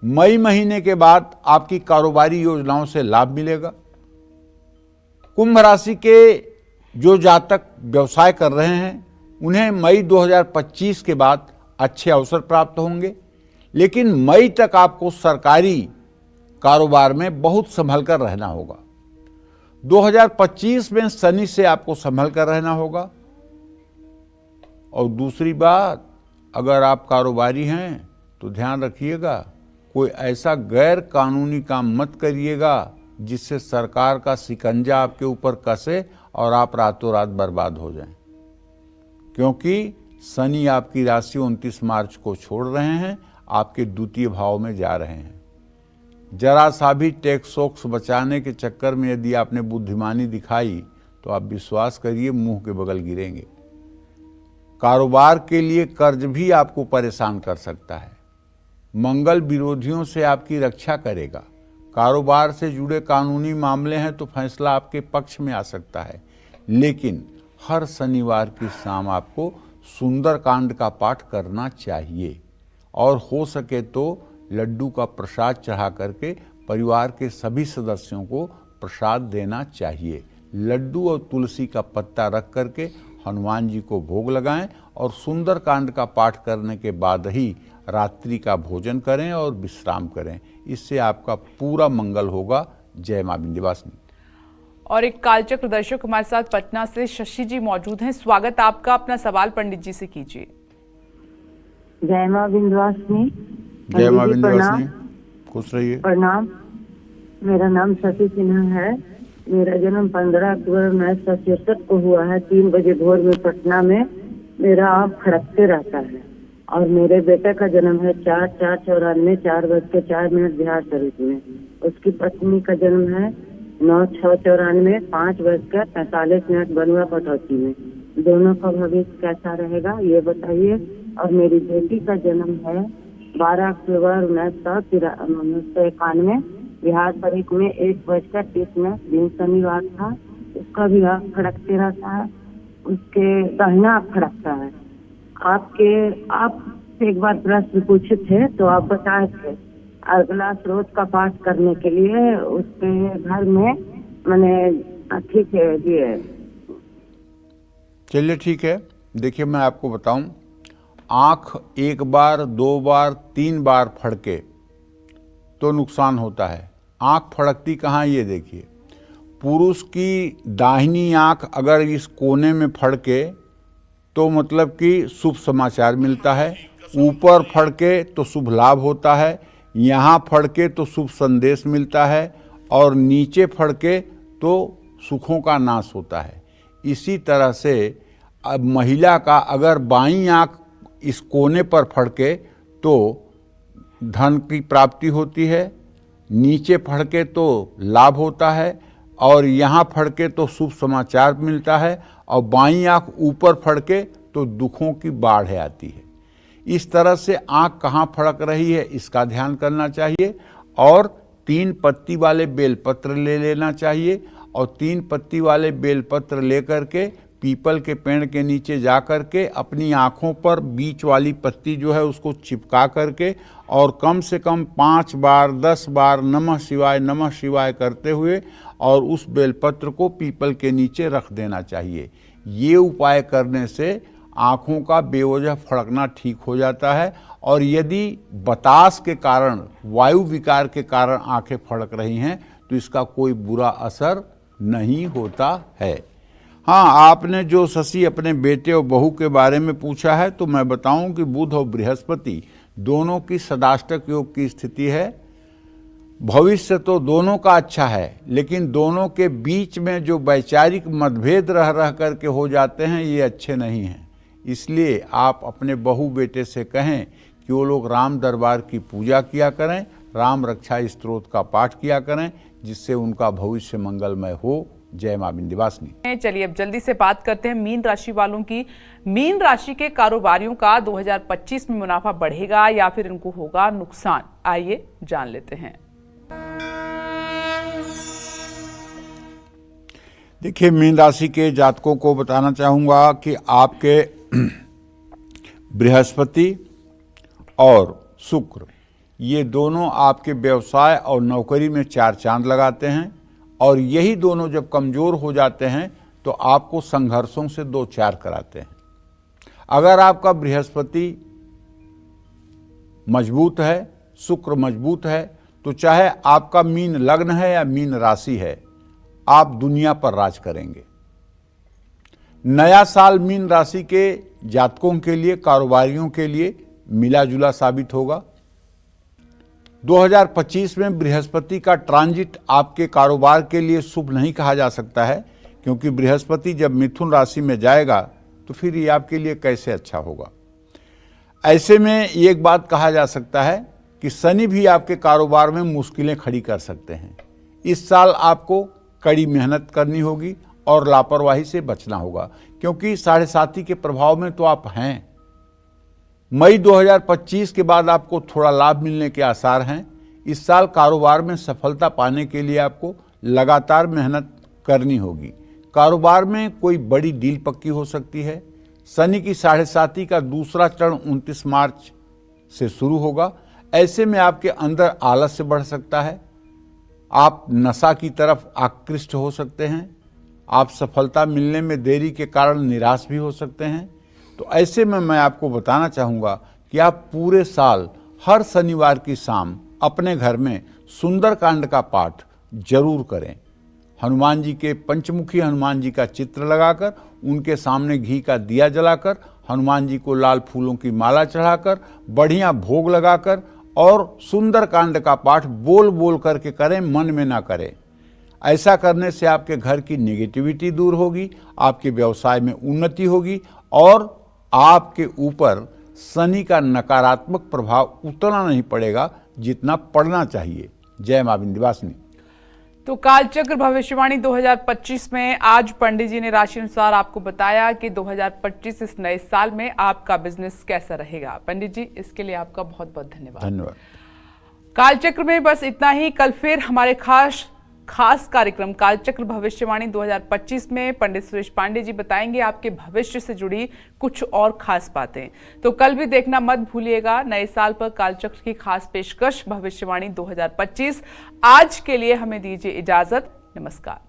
मई महीने के बाद आपकी कारोबारी योजनाओं से लाभ मिलेगा। कुंभ राशि के जो जातक व्यवसाय कर रहे हैं उन्हें मई 2025 के बाद अच्छे अवसर प्राप्त होंगे, लेकिन मई तक आपको सरकारी कारोबार में बहुत संभल कर रहना होगा। 2025 में शनि से आपको संभल कर रहना होगा। और दूसरी बात, अगर आप कारोबारी हैं तो ध्यान रखिएगा, कोई ऐसा गैर कानूनी काम मत करिएगा जिससे सरकार का शिकंजा आपके ऊपर कसे और आप रातों रात बर्बाद हो जाएं। क्योंकि शनि आपकी राशि 29 मार्च को छोड़ रहे हैं, आपके द्वितीय भाव में जा रहे हैं। जरा सा भी टैक्स वोक्स बचाने के चक्कर में यदि आपने बुद्धिमानी दिखाई तो आप विश्वास करिए मुंह के बगल गिरेंगे। कारोबार के लिए कर्ज भी आपको परेशान कर सकता है। मंगल विरोधियों से आपकी रक्षा करेगा। कारोबार से जुड़े कानूनी मामले हैं तो फैसला आपके पक्ष में आ सकता है, लेकिन हर शनिवार की शाम आपको सुंदरकांड का पाठ करना चाहिए और हो सके तो लड्डू का प्रसाद चढ़ा करके परिवार के सभी सदस्यों को प्रसाद देना चाहिए। लड्डू और तुलसी का पत्ता रख करके हनुमान जी को भोग लगाएं और सुंदरकांड का पाठ करने के बाद ही रात्रि का भोजन करें और विश्राम करें। इससे आपका पूरा मंगल होगा। जय मां विंध्यवासिनी। और एक कालचक्र दर्शक हमारे साथ पटना से शशि जी मौजूद हैं। स्वागत आपका, अपना सवाल पंडित जी से कीजिए। जय मां विंध्यवासिनी। जय मां विंध्यवासिनी, खुश रहिए। प्रणाम। मेरा नाम शशि सिन्हा है। मेरा जन्म 15 अक्टूबर 1967 को हुआ है। 3 बजे भोर में पटना में मेरा आँख खड़कते रहता है। और मेरे बेटे का जन्म है 4/4/94 4:04 बिहार शरीफ में। उसकी पत्नी का जन्म है 9/6/94, 5:45 बनुआ पटौती में। दोनों का भविष्य कैसा रहेगा ये बताइए। और मेरी बेटी का जन्म है 12 अक्टूबर 1991, बिहार शरीफ में 1:30 दिन शनिवार था। उसका भी आँख फड़कते रहता है, उसके दाहिना आँख फड़कता है। आप एक बार प्रश्न पूछे थे तो आप बताए थे अगला स्रोत का पाठ करने के लिए उसके घर में मैंने ठीक है दिए। चलिए ठीक है, देखिए मैं आपको बताऊं, आँख 1 बार 2 बार 3 बार फड़के तो नुकसान होता है। आँख फड़कती कहाँ, ये देखिए, पुरुष की दाहिनी आँख अगर इस कोने में फड़के तो मतलब कि शुभ समाचार मिलता है, ऊपर फड़के तो शुभ लाभ होता है, यहाँ फड़के तो शुभ संदेश मिलता है, और नीचे फड़के तो सुखों का नाश होता है। इसी तरह से अब महिला का अगर बाईं आँख इस कोने पर फड़के तो धन की प्राप्ति होती है, नीचे फड़के तो लाभ होता है, और यहाँ फड़के तो शुभ समाचार मिलता है, और बाईं आँख ऊपर फड़के तो दुखों की बाढ़ आती है। इस तरह से आँख कहाँ फड़क रही है इसका ध्यान करना चाहिए, और 3 पत्ती वाले बेलपत्र ले लेना चाहिए, और 3 पत्ती वाले बेलपत्र लेकर के पीपल के पेड़ के नीचे जा कर के अपनी आँखों पर बीच वाली पत्ती जो है उसको चिपका करके और कम से कम 5 बार 10 बार नमः शिवाय करते हुए और उस बेलपत्र को पीपल के नीचे रख देना चाहिए। ये उपाय करने से आँखों का बेवजह फड़कना ठीक हो जाता है, और यदि बतास के कारण, वायु विकार के कारण आँखें फड़क रही हैं तो इसका कोई बुरा असर नहीं होता है। हाँ, आपने जो शशि अपने बेटे और बहू के बारे में पूछा है तो मैं बताऊं कि बुध और बृहस्पति दोनों की सदाष्टक योग की स्थिति है। भविष्य तो दोनों का अच्छा है, लेकिन दोनों के बीच में जो वैचारिक मतभेद रह करके हो जाते हैं ये अच्छे नहीं हैं। इसलिए आप अपने बहू बेटे से कहें कि वो लोग राम दरबार की पूजा किया करें, राम रक्षा स्तोत्र का पाठ किया करें, जिससे उनका भविष्य मंगलमय हो। जय मां विंध्यवासिनी। चलिए अब जल्दी से बात करते हैं मीन राशि वालों की। मीन राशि के कारोबारियों का 2025 में मुनाफा बढ़ेगा या फिर इनको होगा नुकसान, आइए जान लेते हैं। देखिए, मीन राशि के जातकों को बताना चाहूंगा कि आपके बृहस्पति और शुक्र ये दोनों आपके व्यवसाय और नौकरी में 4 चांद लगाते हैं, और यही दोनों जब कमजोर हो जाते हैं तो आपको संघर्षों से 2 चार कराते हैं। अगर आपका बृहस्पति मजबूत है, शुक्र मजबूत है, तो चाहे आपका मीन लग्न है या मीन राशि है, आप दुनिया पर राज करेंगे। नया साल मीन राशि के जातकों के लिए, कारोबारियों के लिए मिला जुला साबित होगा। 2025 में बृहस्पति का ट्रांजिट आपके कारोबार के लिए शुभ नहीं कहा जा सकता है, क्योंकि बृहस्पति जब मिथुन राशि में जाएगा तो फिर ये आपके लिए कैसे अच्छा होगा। ऐसे में एक बात कहा जा सकता है कि शनि भी आपके कारोबार में मुश्किलें खड़ी कर सकते हैं। इस साल आपको कड़ी मेहनत करनी होगी और लापरवाही से बचना होगा, क्योंकि 7.5 के प्रभाव में तो आप हैं। मई 2025 के बाद आपको थोड़ा लाभ मिलने के आसार हैं। इस साल कारोबार में सफलता पाने के लिए आपको लगातार मेहनत करनी होगी। कारोबार में कोई बड़ी डील पक्की हो सकती है। शनि की 7.5 का दूसरा चरण 29 मार्च से शुरू होगा। ऐसे में आपके अंदर आलस्य बढ़ सकता है, आप नशा की तरफ आकृष्ट हो सकते हैं, आप सफलता मिलने में देरी के कारण निराश भी हो सकते हैं। तो ऐसे में मैं आपको बताना चाहूँगा कि आप पूरे साल हर शनिवार की शाम अपने घर में सुंदरकांड का पाठ जरूर करें। हनुमान जी के, पंचमुखी हनुमान जी का चित्र लगाकर, उनके सामने घी का दिया जलाकर, हनुमान जी को लाल फूलों की माला चढ़ाकर, बढ़िया भोग लगाकर और सुंदरकांड का पाठ बोल बोल करके करें, मन में ना करें। ऐसा करने से आपके घर की नेगेटिविटी दूर होगी, आपके व्यवसाय में उन्नति होगी और आपके ऊपर शनि का नकारात्मक प्रभाव उतना नहीं पड़ेगा जितना पड़ना चाहिए। जय मां विंध्यवासिनी। तो कालचक्र भविष्यवाणी 2025 में आज पंडित जी ने राशि अनुसार आपको बताया कि 2025 इस नए साल में आपका बिजनेस कैसा रहेगा। पंडित जी, इसके लिए आपका बहुत बहुत धन्यवाद। धन्यवाद। कालचक्र में बस इतना ही। कल फिर हमारे खास कार्यक्रम कालचक्र भविष्यवाणी 2025 में पंडित सुरेश पांडे जी बताएंगे आपके भविष्य से जुड़ी कुछ और खास बातें। तो कल भी देखना मत भूलिएगा। नए साल पर कालचक्र की खास पेशकश भविष्यवाणी 2025। आज के लिए हमें दीजिए इजाजत। नमस्कार।